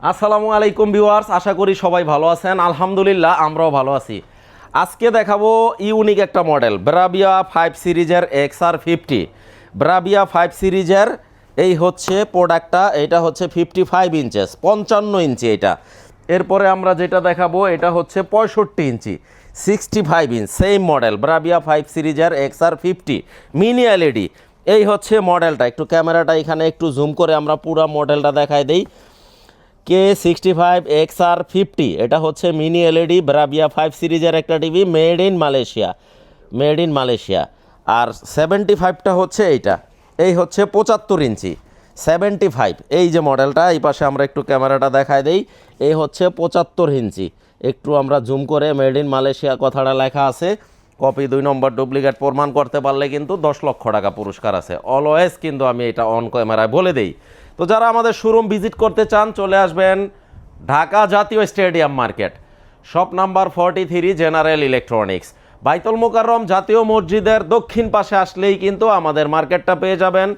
আসসালামু আলাইকুম ভিউয়ার্স, আশা করি সবাই ভালো আছেন। আলহামদুলিল্লাহ আমরাও ভালো আছি। আজকে দেখাবো ইউনিক একটা মডেল ব্রাভিয়া 5 সিরিজের XR50। ব্রাভিয়া 5 সিরিজের এই হচ্ছে প্রোডাক্টটা, এটা হচ্ছে 55 ইঞ্চেস, 55 ইঞ্চি এটা। এরপরে আমরা যেটা দেখাবো এটা হচ্ছে 65 ইঞ্চি, 65 ইঞ্চ, সেম মডেল ব্রাভিয়া 5 সিরিজের XR50 মিনি এলইডি। এই হচ্ছে মডেলটা। একটু ক্যামেরাটা এখানে একটু জুম করে আমরা পুরো মডেলটা দেখাই দেই। K65XR50 এটা হচ্ছে মিনি এলইডি ব্রাভিয়া 5 সিরিজের একটা টিভি, মেড ইন মালয়েশিয়া। আর 75টা হচ্ছে এইটা, এই হচ্ছে 75 ইঞ্চি 75। এই যে মডেলটা, এই পাশে আমরা একটু ক্যামেরাটা দেখায় দেই। এই হচ্ছে 75 ইঞ্চি, একটু আমরা জুম করে মেড ইন মালয়েশিয়া কথাটা লেখা আছে। কপি 2 নম্বর ডুপ্লিকেট প্রমাণ করতে পারলে কিন্তু 10 লক্ষ টাকা পুরস্কার আছে। অলওয়েজ কিন্তু আমি এটা অন ক্যামেরায় বলে দেই। তো যারা আমাদের শোরুম ভিজিট করতে চান চলে আসবেন ঢাকা জাতীয় stadium market, shop number 43, general electronics. বাইতুল মোকাররম জাতীয় মসজিদের দক্ষিণ পাশে আসলেই কিন্তু আমাদের মার্কেটটা পেয়ে যাবেন।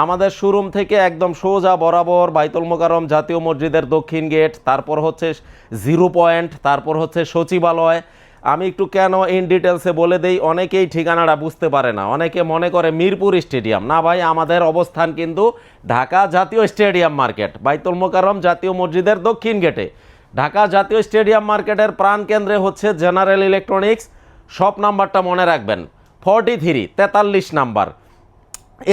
আমাদের শোরুম থেকে একদম সোজা বরাবর বাইতুল মোকাররম জাতীয় মসজিদের দক্ষিণ গেট, তারপর হচ্ছে 0 পয়েন্ট, তারপর হচ্ছে সচিবালয়। আমি একটু কেন ইন ডিটেলসে বলে দেই, অনেকেই ঠিকানাটা বুঝতে পারে না, অনেকে মনে করে মিরপুর স্টেডিয়াম। না ভাই, আমাদের অবস্থান কিন্তু ঢাকা জাতীয় স্টেডিয়াম মার্কেট, বাইতুল মোকাররম জাতীয় মসজিদের দক্ষিণ গেটে। ঢাকা জাতীয় স্টেডিয়াম মার্কেটের প্রাণকেন্দ্রে হচ্ছে জেনারেল ইলেকট্রনিক্স। শপ নাম্বারটা মনে রাখবেন 43, 43 নাম্বার।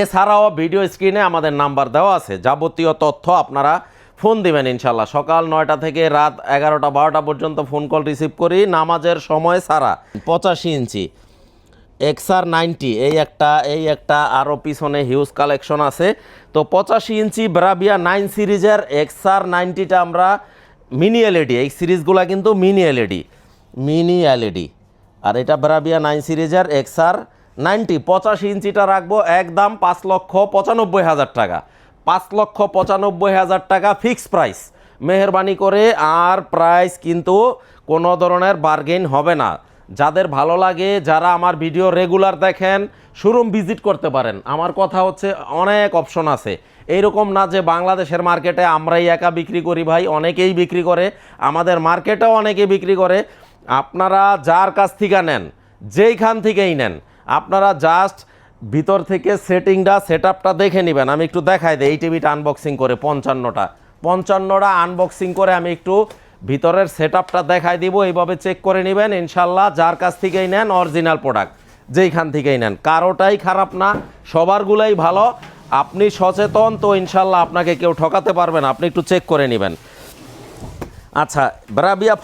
এছাড়াও ভিডিও স্ক্রিনে আমাদের নাম্বার দেওয়া আছে, যাবতীয় তথ্য আপনারা ফোন দিবেন ইনশাল্লাহ। সকাল 9টা থেকে রাত 11টা 12টা পর্যন্ত ফোন কল রিসিভ করি, নামাজের সময় ছাড়া। 85 ইঞ্চি XR90, এই একটা আরও পিছনে হিউজ কালেকশন আছে। তো 85 ইঞ্চি ব্রাভিয়া 9 সিরিজের XR90টা আমরা মিনি এলইডি, এই সিরিজগুলো কিন্তু মিনি এলইডি। আর এটা ব্রাভিয়া 9 সিরিজের XR90 85 ইঞ্চিটা রাখবো একদম 5,95,000 টাকা। 5,95,000 টাকা ফিক্স প্রাইস, মেহরবানি করে। আর প্রাইস কিন্তু কোনো ধরনের বার্গেন হবে না। যাদের ভালো লাগে, যারা আমার ভিডিও রেগুলার দেখেন, শোরুম ভিজিট করতে পারেন। আমার কথা হচ্ছে অনেক অপশন আছে, এইরকম না যে বাংলাদেশের মার্কেটে আমরাই একা বিক্রি করি। ভাই, অনেকেই বিক্রি করে, আমাদের মার্কেটেও অনেকে বিক্রি করে। আপনারা যার কাছ থেকে নেন, যেইখান থেকেই নেন, আপনারা জাস্ট ভিতর থেকে সেটআপটা দেখে নেবেন। আমি একটু দেখাই দিই, এই টিভিটা আনবক্সিং করে 55টা আনবক্সিং করে আমি একটু ভিতরের সেটআপটা দেখাই দিব। এইভাবে চেক করে নেবেন ইনশাল্লাহ। যার কাছ থেকেই নেন, অরিজিনাল প্রোডাক্ট যেইখান থেকেই নেন, কারোটাই খারাপ না, সবারগুলাই ভালো। আপনি সচেতন তো ইনশাল্লাহ আপনাকে কেউ ঠকাতে পারবে না। আপনি একটু চেক করে নেবেন। আচ্ছা, ব্রাভিয়া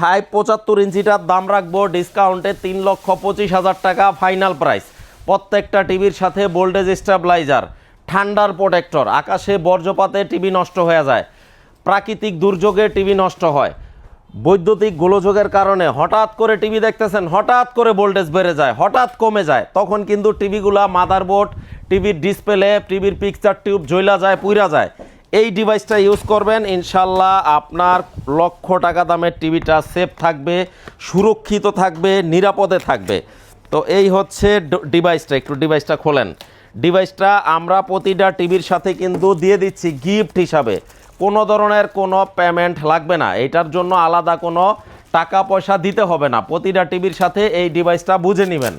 5 75 ইঞ্চিটার দাম রাখবো ডিসকাউন্টে 3,25,000 টাকা ফাইনাল প্রাইস। প্রত্যেকটা টিভির সাথে ভোল্টেজ স্টেবিলাইজার, ঠান্ডার প্রোটেক্টর। আকাশে বজ্রপাতে টিভি নষ্ট হয়ে যায়, প্রাকৃতিক দুর্যোগে টিভি নষ্ট হয়, বৈদ্যুতিক গোলযোগের কারণে হঠাৎ করে টিভি দেখতেছেন, হঠাৎ করে ভোল্টেজ বেড়ে যায়, হঠাৎ কমে যায়, তখন কিন্তু টিভিগুলা, মাদারবোর্ড, টিভির ডিসপ্লে, টিভির পিকচার টিউব জ্বলা যায়, পুইরা যায়। এই ডিভাইসটা ইউজ করবেন ইনশাল্লাহ, আপনার লক্ষ টাকা দামের টিভিটা সেফ থাকবে, সুরক্ষিত থাকবে, নিরাপদে থাকবে। তো এই হচ্ছে ডিভাইসটা, একটু ডিভাইসটা খোলেন। ডিভাইসটা আমরা প্রতিটা টিভির সাথে কিন্তু দিয়ে দিচ্ছি গিফট হিসাবে। কোনো ধরনের কোনো পেমেন্ট লাগবে না, এটার জন্য আলাদা কোনো টাকা পয়সা দিতে হবে না। প্রতিটা টিভির সাথে এই ডিভাইসটা বুঝে নেবেন।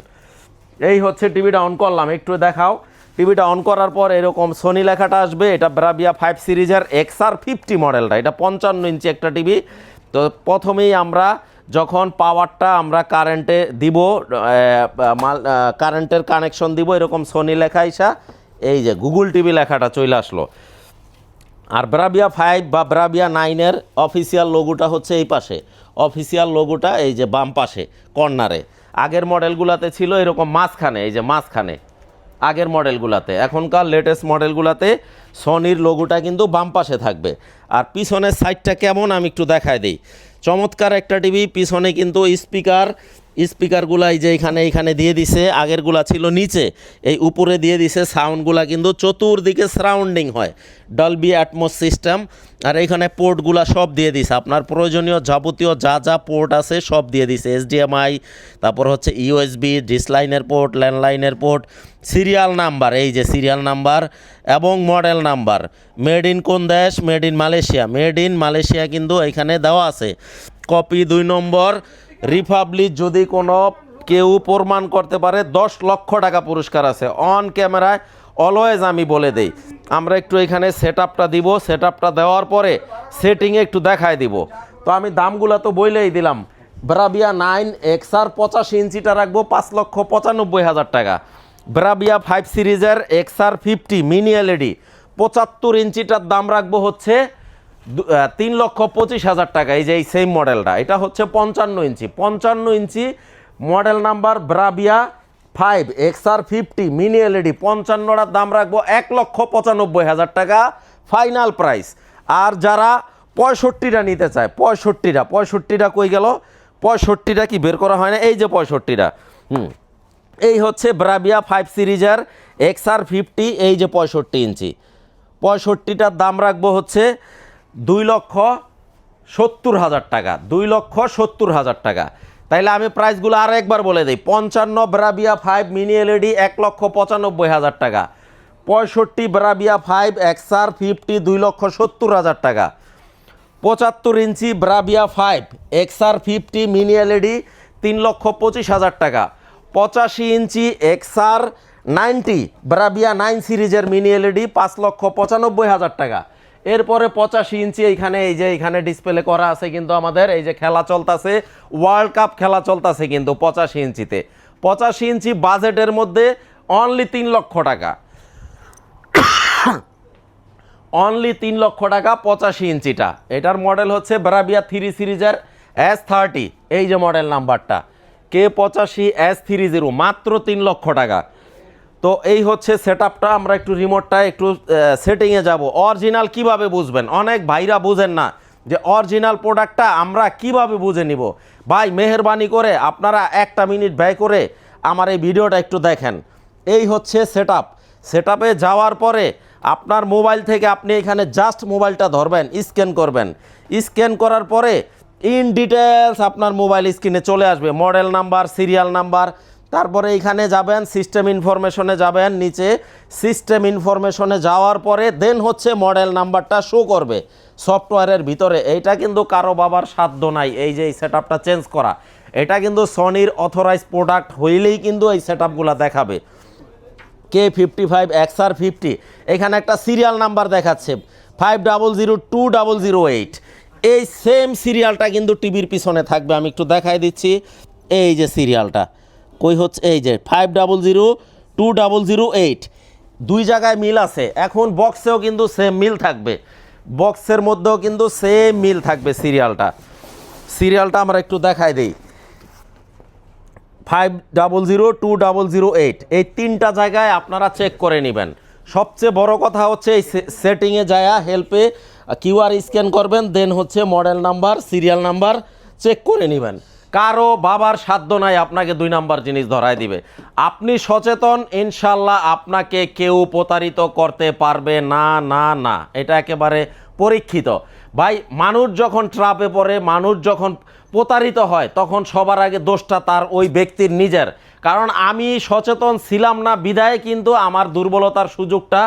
এই হচ্ছে টিভিটা অন করলাম, একটু দেখাও। টিভিটা অন করার পর এরকম সোনি লেখাটা আসবে। এটা ব্রাভিয়া 5 সিরিজের XR50 মডেলটা, এটা 55 ইঞ্চি একটা টিভি। তো প্রথমেই আমরা যখন পাওয়ারটা আমরা কারেন্টে দিব, কারেন্টের কানেকশন দিব, এরকম সোনি লেখা ইসা, এই যে গুগল টিভি লেখাটা চলে আসলো। আর ব্রাভিয়া 5 বা ব্রাভিয়া 9-এর অফিসিয়াল লোগোটা হচ্ছে এই পাশে, অফিসিয়াল লোগোটা এই যে বাম পাশে কর্নারে। আগের মডেলগুলোতে ছিল এরকম মাঝখানে, এই যে মাঝখানে আগের মডেলগুলোতে। এখনকার লেটেস্ট মডেলগুলোতে সনির লোগোটা কিন্তু বাম পাশে থাকবে। আর পিছনের সাইডটা কেমন আমি একটু দেখায় দিই। চমৎকার একটা টিভি, পিছনে কিন্তু স্পিকার স্পিকারগুলা এই যে এখানে দিয়ে দিছে, আগেরগুলা ছিল নিচে, এই উপরে দিয়ে দিছে। সাউন্ডগুলা কিন্তু চতুর্দিকে সারাউন্ডিং হয়, ডলবি অ্যাটমস সিস্টেম। আর এইখানে পোর্টগুলা সব দিয়ে দিছে, আপনার প্রয়োজনীয় যাবতীয় যা যা পোর্ট আছে সব দিয়ে দিছে। HDMI, তারপর হচ্ছে USB, ডিসলাইনের পোর্ট, ল্যান্ডলাইনের পোর্ট, সিরিয়াল নাম্বার, এই যে সিরিয়াল নাম্বার এবং মডেল নাম্বার। মেড ইন কোন দেশ? Made in Malaysia. Made in Malaysia কিন্তু এখানে দেওয়া আছে। কপি 2 নম্বর, রিপাবলিক যদি কোনো কেউ প্রমাণ করতে পারে 10 লক্ষ টাকা পুরস্কার আছে। অন ক্যামেরায় অলওয়েজ আমি বলে দেই। আমরা একটু এখানে সেট আপটা দিব, সেট আপটা দেওয়ার পরে সেটিংয়ে একটু দেখায় দিব। তো আমি দামগুলো তো বইলেই দিলাম। ব্রাভিয়া 9 XR 85 ইঞ্চিটা রাখবো 5,95,000 টাকা। ব্রাভিয়া 5 সিরিজের XR 50 মিনি LED 75 ইঞ্চিটার দাম রাখবো হচ্ছে 3,25,000 টাকা। এই যে এই সেম মডেলটা, এটা হচ্ছে 55 inch model number Bravia 5 XR 50 mini LED 55টার দাম রাখবো 1,95,000 টাকা ফাইনাল প্রাইস। আর যারা 65টা নিতে চায়, 65টা কই গেল? 65টা কি বের করা হয় না? এই যে 65টা, এই হচ্ছে ব্রাভিয়া 5 সিরিজের XR 50, এই যে 65 ইঞ্চি। 65টার দাম রাখবো হচ্ছে 2,70,000 টাকা, 2,70,000 টাকা। তাইলে আমি প্রাইসগুলো আর একবার বলে দিই। 55 ব্রাভিয়া 5 মিনি LED 1,95,000 টাকা। 65 ব্রাভিয়া 5 XR 50 2,70,000 টাকা। 75 ইঞ্চি ব্রাভিয়া 5 XR 50 মিনি LED 3,25,000 টাকা। 85 ইঞ্চি XR 90 ব্রাভিয়া 9 সিরিজের মিনি LED 5,95,000 টাকা। এরপরে 85 ইঞ্চি এইখানে, এই যে এইখানে ডিসপ্লে করা আছে কিন্তু আমাদের, এই যে খেলা চলতেছে, ওয়ার্ল্ড কাপ খেলা চলতেছে কিন্তু 85 ইঞ্চিতে। 85 ইঞ্চি বাজেটের মধ্যে অনলি 3 লক্ষ টাকা, অনলি 3 লক্ষ টাকা 85 ইঞ্চিটা। এটার মডেল হচ্ছে ব্রাভিয়া 3 সিরিজের S30, এই যে মডেল নাম্বারটা K85 S30, মাত্র 3 লক্ষ টাকা। তো এই হচ্ছে সেটআপটা। আমরা একটু রিমোটটা একটু সেটিংয়ে যাব। অরিজিনাল কিভাবে বুঝবেন? অনেক ভাইরা বুঝেন না যে অরিজিনাল প্রোডাক্টটা আমরা কিভাবে বুঝে নিব। ভাই মেহেরবানি করে আপনারা 1টা মিনিট ব্যয় করে আমার এই ভিডিওটা একটু দেখেন। এই হচ্ছে সেটআপ। সেটআপে যাওয়ার পরে আপনার মোবাইল থেকে আপনি এখানে জাস্ট মোবাইলটা ধরবেন, স্ক্যান করবেন। স্ক্যান করার পরে ইন ডিটেলস আপনার মোবাইল স্ক্রিনে চলে আসবে, মডেল নাম্বার, সিরিয়াল নাম্বার। তারপরে এইখানে যাবেন, সিস্টেম ইনফরমেশনে যাবেন, নিচে সিস্টেম ইনফরমেশনে যাওয়ার পরে দেন হচ্ছে মডেল নাম্বারটা শো করবে সফটওয়্যারের ভিতরে। এইটা কিন্তু কারো বাবার সাধ্য নাই এই যে এই সেটআপটা চেঞ্জ করা। এটা কিন্তু সনির অথরাইজ প্রোডাক্ট হইলেই কিন্তু এই সেটআপগুলো দেখাবে। K55 XR 50, এখানে একটা সিরিয়াল নাম্বার দেখাচ্ছে 500208। এই সেম সিরিয়ালটা কিন্তু টিভির পিছনে থাকবে। আমি একটু দেখাই দিচ্ছি, এই যে সিরিয়ালটা কই হচ্ছে, এই যে 500208, দুই জায়গায় মিল আছে। এখন বক্সেও কিন্তু সেম মিল থাকবে, বক্সের মধ্যেও কিন্তু সেম মিল থাকবে সিরিয়ালটা আমরা একটু দেখাই দিই। 500208, এই 3টা জায়গায় আপনারা চেক করে নেবেন। সবচেয়ে বড় কথা হচ্ছে এই সেটিংয়ে যায়া হেল্পে QR স্ক্যান করবেন, দেন হচ্ছে model number, serial number check করে নেবেন। কারো বাবার সাধ্য নাই আপনাকে 2 নাম্বার জিনিস ধরায় দিবে। আপনি সচেতন, ইনশাল্লাহ আপনাকে কেউ প্রতারিত করতে পারবে না, না না, এটা একেবারে পরীক্ষিত। ভাই মানুষ যখন ট্রাপে পড়ে, মানুষ যখন প্রতারিত হয়, তখন সবার আগে দোষটা তার ওই ব্যক্তির নিজের। কারণ আমি সচেতন ছিলাম না বিধায় কিন্তু আমার দুর্বলতার সুযোগটা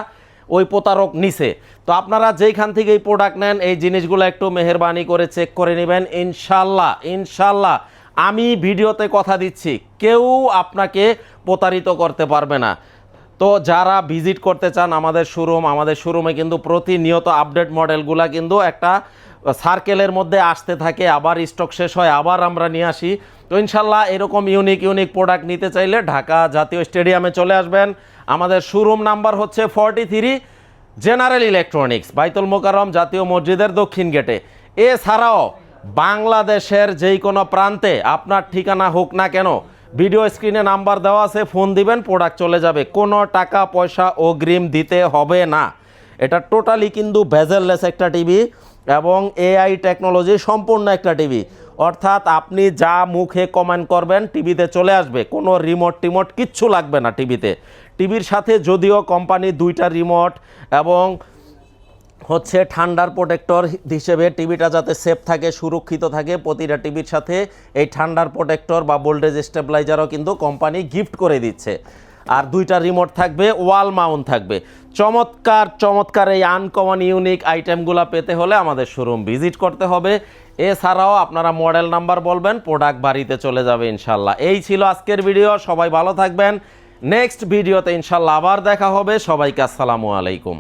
ওই প্রতারক নিছে। তো আপনারা যেইখান থেকে এই প্রোডাক্ট নেন, এই জিনিসগুলো একটু মেহেরবানি করে চেক করে নেবেন। ইনশাল্লাহ আমি ভিডিওতে কথা দিচ্ছি, কেউ আপনাকে প্রতারিত করতে পারবে না। তো যারা ভিজিট করতে চান আমাদের শোরুমে কিন্তু প্রতিনিয়ত আপডেট মডেলগুলা কিন্তু একটা সার্কেলের মধ্যে আসতে থাকে, আবার স্টক শেষ হয়, আবার আমরা নিয়ে আসি। তো ইনশাল্লাহ এরকম ইউনিক প্রোডাক্ট নিতে চাইলে ঢাকা জাতীয় স্টেডিয়ামে চলে আসবেন। আমাদের শোরুম নাম্বার হচ্ছে 43 জেনারেল ইলেকট্রনিক্স, বাইতুল মোকাররম জাতীয় মসজিদের দক্ষিণ গেটে। এছাড়াও বাংলাদেশের যেই কোনো প্রান্তে আপনার ঠিকানা হোক না কেন, ভিডিও স্ক্রিনে নাম্বার দেওয়া আছে, ফোন দিবেন, প্রোডাক্ট চলে যাবে। কোনো টাকা পয়সা অগ্রিম দিতে হবে না। এটা টোটালি কিন্তু ভেজেললেস একটা টিভি এবং AI টেকনোলজি সম্পূর্ণ একটা টিভি। অর্থাৎ আপনি যা মুখে কমেন্ট করবেন টিভিতে চলে আসবে, কোনো রিমোট টিমোট কিচ্ছু লাগবে না টিভিতে। টিভির সাথে যদিও কোম্পানি 2টা রিমোট এবং হচ্ছে ঠান্ডার প্রোটেক্টর হিসেবে টিভিটা যাতে সেফ থাকে, সুরক্ষিত থাকে, প্রতিটা টিভির সাথে এই ঠান্ডার প্রোটেক্টর বা ভোল্টেজ স্টেবিলাইজারও কিন্তু কোম্পানি গিফট করে দিচ্ছে। আর 2টা রিমোট থাকবে, ওয়াল মাউন্ট থাকবে। চমৎকার চমৎকার এই আনকমন ইউনিক আইটেমগুলো পেতে হলে আমাদের শোরুম ভিজিট করতে হবে। এছাড়াও আপনারা মডেল নাম্বার বলবেন, প্রোডাক্ট বাড়িতে চলে যাবে ইনশাল্লাহ। এই ছিল আজকের ভিডিও, সবাই ভালো থাকবেন। নেক্সট ভিডিওতে ইনশাল্লাহ আবার দেখা হবে। সবাইকে আসসালামু আলাইকুম।